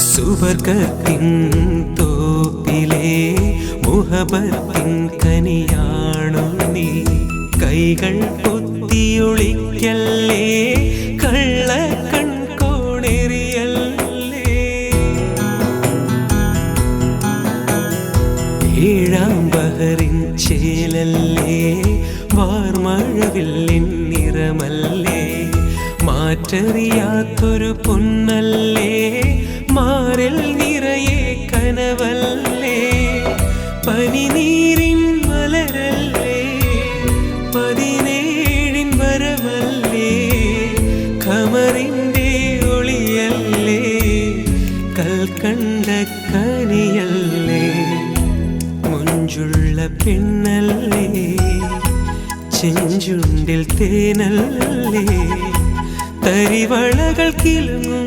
സുവർഗത്തിൻ തോപ്പിലെ മുഹബത്തിൻ കനിയാണു നീ. കൈകൾ പൊത്തിയൊളിക്കല്ലേ, കള്ള കൺകോണെറിയല്ലേ. ഏഴാം ബഹറിൻ ചേലല്ലേ, വാർമഴവില്ലിൻ നിറമല്ലേ. മാറ്ററിയാത്തൊരു പൊന്നല്ലേ, മാറിൽ നിറയെ കനവല്ലേ. പനിനീരിൻ മലരല്ലേ, 17 വരമല്ലേ. ഖമറിൻ്റെ ഒളിയല്ലേ, കൽക്കണ്ട കനിയല്ലേ. മുഞ്ചുള്ള പെണ്ണല്ലേ, ചെഞ്ചുണ്ടിൽ തേനല്ലേ. തരിവളകൾ കിലുങ്ങും